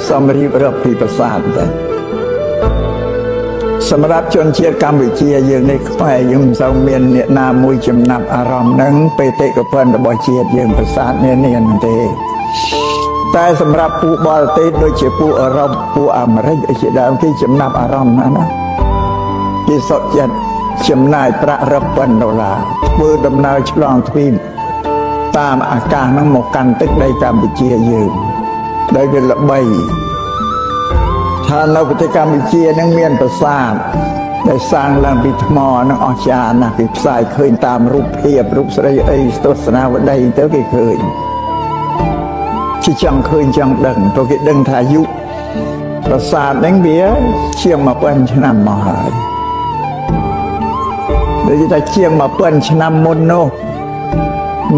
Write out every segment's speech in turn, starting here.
សំរីបរាប់ពីប្រាសាទដែរសម្រាប់ជនជាតិកម្ពុជាយើងនេះខ្មែរយើងមិនសូវមានអ្នកណាមួយចំណាប់អារម្មណ៍នឹងបេតិកភណ្ឌរបស់ជាតិយើងប្រាសាទនេះទេតែសម្រាប់ពួកបរទេសដូចជាពួកអឺរ៉ុបពួកអាមេរិកជាដើមគេចំណាប់អារម្មណ៍ណាគេសុខចិត្តចំណាយប្រាក់រាប់ពាន់ដុល្លារធ្វើដំណើរឆ្លងទ្វីបតាមអាកាសហ្នឹងមកកាន់ទឹកដីកម្ពុជាយើងដោយវាល្បីថានៅប្រទេសកម្ពុជានឹងមានប្រាសាទដែលសាងឡើងពីថ្មនឹងអស្ចារ្យណាស់គេផ្សាយឃើញតាមរូបភាពរូបស្រីអីទស្សនាវដ្តីទៅគេឃើញជាចង់ឃើញចង់ដឹងព្រោះគេដឹងថាអាយុប្រាសាទហ្នឹងវាជាង 1000 ឆ្នាំមកហើយដូចតែជាង 1000 ឆ្នាំមុននោះ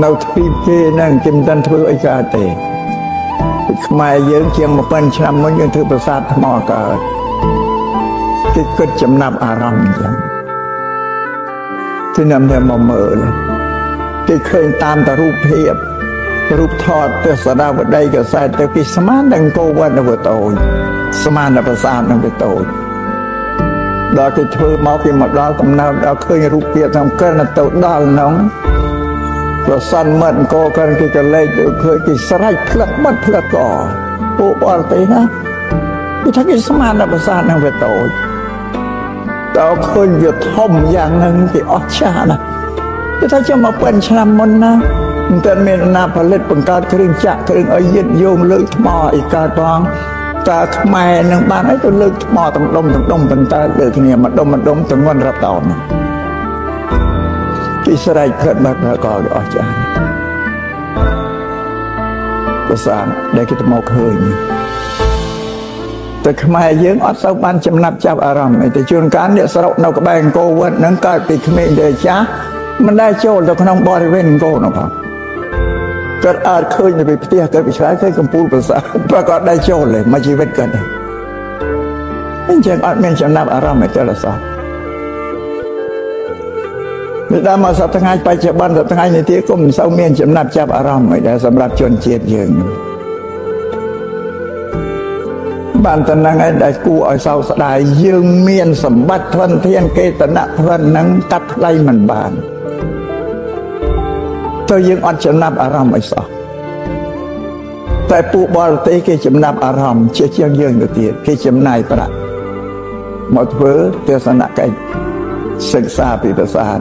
នៅទ្វីបគេហ្នឹងគេមិនទាន់ធ្វើអីកើតទេខ្មែរយើងជាង 1000 ឆ្នាំមុនយើងធ្វើប្រាសាទថ្មកើតគេគិតចំណាប់អារម្មណ៍ចឹងគេនាំតែមកមើលគេឃើញតាមតែរូបភាពរូបថតទស្សនាវដ្តីកសែតទៅគេស្មាននឹងអង្គរវត្តនៅវាតូចស្មាននៅប្រាសាទនឹងវាតូចដល់គេធ្វើមកគេមកដល់កំណើតដល់ឃើញរូបភាពតាមកិលទៅដល់នោះប្រសិនមិត្តអង្គរកិលគេក៏លេចទៅឃើញគេស្រេចផ្លឹកបាត់ផ្លឹកកពួកបរទេសណាគេថាគេស្មាននៅប្រាសាទនឹងវាតូចដល់ឃើញវាធំយ៉ាងហ្នឹងគេអស្ចារ្យណាស់គេថាជាង 1000 ឆ្នាំមុនណាមិនទាន់មានណាផលិតបង្កើតគ្រឿងចក្រគ្រឿងអីយឹតយោងលើកថ្មអីកើតផងតើខ្មែរនឹងបានអីទៅលើកថ្មទាំងដុំប៉ុន្តែលើគ្នាម្ដុំទម្ងន់រាប់តោនគេស្រែកផ្លិតបាត់ក៏អស្ចារ្យប្រាសាទដែលគេទៅមកឃើញតែខ្មែរយើងអត់សូវបានចំណាប់ចាប់អារម្មណ៍ទេជួនកាលអ្នកស្រុកនៅក្បែរអង្គរវត្តហ្នឹងកើតពីក្មេងទៅចាស់មិនដែលចូលទៅក្នុងបរិវេណអង្គរនោះផងគាត់អាចឃើញនៅពីផ្ទះគាត់ពីឆ្ងាយឃើញកំពូលប្រាសាទប្រកបដែរចូលទេមកជីវិតគាត់អញ្ចឹងអត់មានចំណាប់អារម្មណ៍ទេឡើយសោះនេះដល់មកសប្តាហ៍បច្ចុប្បន្នសប្តាហ៍នេះទៀតក៏មិនសូវមានចំណាប់ចាប់អារម្មណ៍ដែរសម្រាប់ជនជាតិយើងបានតែហ្នឹងឯងដែលគួរឲ្យសោកស្ដាយយើងមានសម្បត្តិធនធានកេតនភណ្ឌហ្នឹងកាត់ថ្លៃមិនបានទៅយើងអត់ចំណាប់អារម្មណ៍អីសោះតែពួកបរទេសគេចំណាប់អារម្មណ៍ជាជាងយើងទៅទៀតគេចំណាយប្រាក់មកធ្វើទស្សនកិច្ចសិក្សាពីប្រាសាទ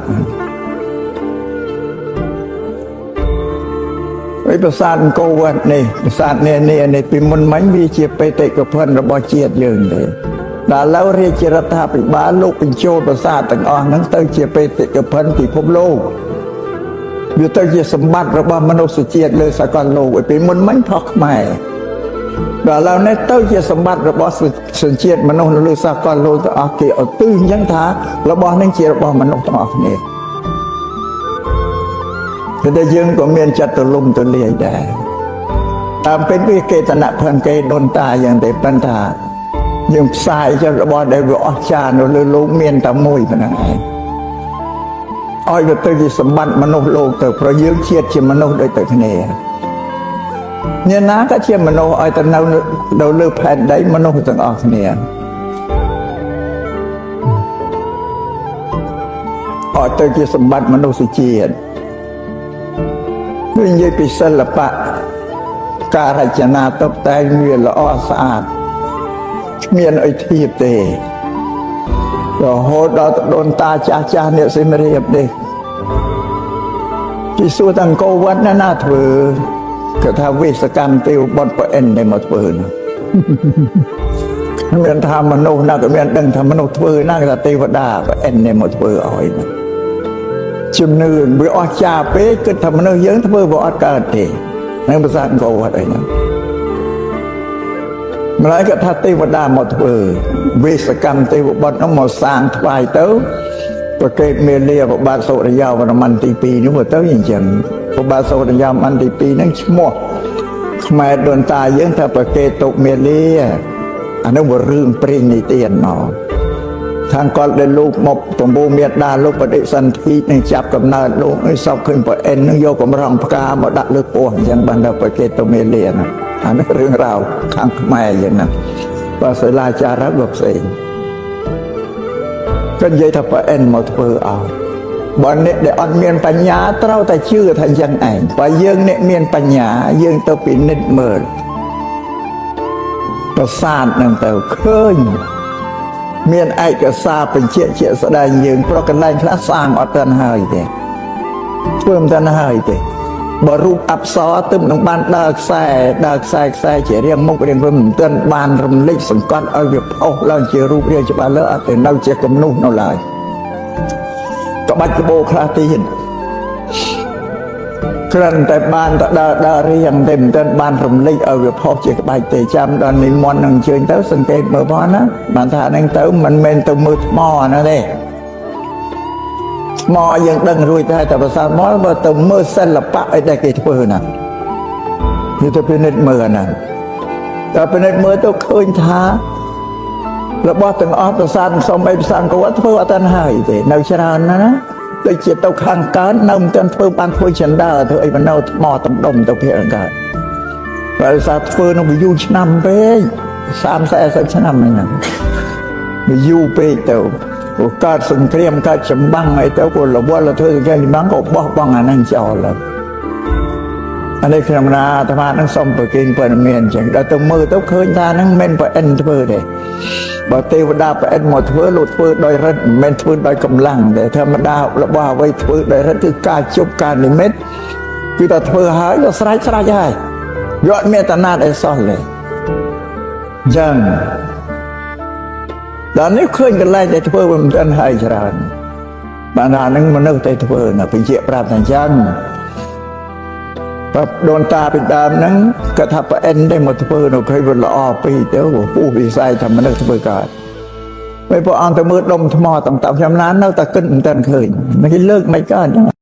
ប្រាសាទអង្គរវត្តនេះប្រាសាទនេះពីមុនមិញវាជាបេតិកភណ្ឌរបស់ជាតិយើងទេដល់ឥឡូវរាជរដ្ឋាភិបាលលោកបញ្ចូលប្រាសាទទាំងអស់ហ្នឹងទៅជាបេតិកភណ្ឌពិភពលោកវាទៅជាសម្បត្តិរបស់មនុស្សជាតិលើសកលលោកពីមុនមិញផុសខ្មែរដល់ឥឡូវនេះទៅជាសម្បត្តិរបស់សញ្ជាតិមនុស្សលើសកលលោកទាំងអស់គេឧទ្ទិសអញ្ចឹងថារបស់នេះជារបស់មនុស្សទាំងអស់គ្នាតែយើងក៏មានចិត្តទូលំទូលាយដែរតាមពិតវាកេតនភណ្ឌគេដូនតាយ៉ាងទេប៉ុន្តែយើងផ្សាយចុះរបស់ដែលវាអស្ចារ្យនៅលើលោកមានតែមួយប៉ុណ្ណឹងឯងឲ្យវាទៅជាសម្បត្តិមនុស្សលោកទៅព្រោះយើងជាតិជាមនុស្សដូចទៅគ្នាអ្នកណាក៏ជាមនុស្សឲ្យទៅនៅលើផែនដីមនុស្សទាំងអស់គ្នាឲ្យទៅជាសម្បត្តិមនុស្សជាតិវានិយាយពីសិល្បៈការរចនាតុបតែងវាល្អស្អាតគ្មានអីធៀបទេរហូតដល់ដូនតាចាស់អ្នកសៀមរាបនេះគេសួរតាអង្គរវត្តណាធ្វើគេថាវិស្វកម្មទេវបុត្រប្រអិនដែលមកធ្វើនោះមានថាមនុស្សណាក៏មានដឹងថាមនុស្សធ្វើណាគេថាទេវតាប្រអិនដែលមកធ្វើឲ្យជំនឿវាអស្ចារ្យពេកគិតថាមនុស្សយើងធ្វើវាអត់កើតទេនឹងប្រាសាទអង្គរវត្តអីហ្នឹងម្ល៉េះក៏ថាទេវតាមកធ្វើវិស្វកម្មទេវបុត្រនោះមកសាងថ្វាយទៅប្រកេតមេលាព្រះបាទសូរ្យវរ្ម័នទី2នោះទៅអញ្ចឹងព្រះបាទសូរ្យវរ្ម័នទី2ហ្នឹងឈ្មោះខ្មែរដូនតាយើងថាប្រកេតទុកមេលាអានោះវារឿងព្រេងនិទានមកខាងគាត់ដែលលោកមកប្រមូលមេដាលោកបដិសន្ធិនឹងចាប់កំណើតលោកឲ្យសពឃើញប្រអិននឹងយកកំរងផ្កាមកដាក់លើពោះអញ្ចឹងបានដល់ប្រកេតទុកមេលាណា อันนั้นเรื่องราวข้างแม่อย่างนั้นว่าศิลาจาระแบบเสียงก็ยัยทับไปเอ็นหมดเพื่อเอาบอนเนี่ยเดี๋ยวอันเมียนปัญญาเต้าแต่ชื่อทันยังไงไปยืงเนี่ยเมียนปัญญายืงตัวปีนิดเมินประสาทนั่งเต่าเคยเมียนไอ้กระซาเป็นเชี่ยแสดงยืงเพราะกันไล่คลาสร้างอัตตันหายเด็เพิ่มตันหายเด็บรูปอับซอตึมตรงบ้านดาแซ่เฉยเรียงมุกเรียงเพิ่มเตือนบ้านรำเล็กสังกัดเอาแบบเอาเราเจอรูปเรียงจะบ้านเลอะแต่เราเจอกำนุ่งเราเลยก็บัดกระโบคลาตีนครั้นแต่บ้านตะดาเรียงเต็มเตือนบ้านรำเล็กเอาแบบพอเจอกใบเตะจำตอนนี้มอนนังเชิญเต้าสังเกตเมื่อพอนะบางท่านังเต้ามันเมนตัวมือหม้อนะเด้หมอยังดังรุ่ยได้แต่ภาษาหมอว่าตัวมือเส้นละปะไอ้ได้กี่เพื่อนน่ะนี่จะเป็นเน็ตมือน่ะแต่เป็นเน็ตมือตัวเคยท้าแล้วบอกถึงออตัวสันสมัยสังก็ว่าเพื่อตันหายแต่ในชรานะโดยเจตตัวข้างการนำจนเพื่อบ้านเพื่อฉันได้เธอไอ้มันเอาหมอตำดมตัวเพียงกันภาษาเพื่อนเอาไปยูชนำไป3-4 ชนำนี่นะไปยูไปเต่าการสงเครียมการจำบังไอ้เจ้าคนเราว่าเราเธอแค่นี้มั้งก็บอกบ้างอันนั้นจะเอาแล้วอันนี้คือธรรมดาธรรมะนั่งส่งไปกินเปิดเมียนจังแต่ตัวมือตัวเคยทานั่งเมนไปเอ็นเพื่อเลยบอกเทวดาไปเอ็นหมดเพื่อหลุดเพื่อโดยรัดเมนเพื่อโดยกำลังแต่ธรรมดาเราว่าไว้เพื่อโดยรัดคือการจบการนิมิตคือแต่เพื่อหายก็สลายได้ยอดเมตนาได้ซ่อนเลยยังตอนนี้เคยกันไล่แต่เพื่อมันจะให้ชราญบางท่านนึงมันนึกแต่เพื่อน่ะเป็นเจี๊ยบปราบทันจังแบบโดนตาเป็นตามนั้นก็ทับเอ็นได้หมดเพื่อเราเคยเป็นละอปีเดียวผู้วิสัยทำมันนึกเพื่อการไม่พออ่างแต่มืดลมทมอต่างๆชำนาญเราตะขึ้นตันเคยไม่เลิกไม่กล้า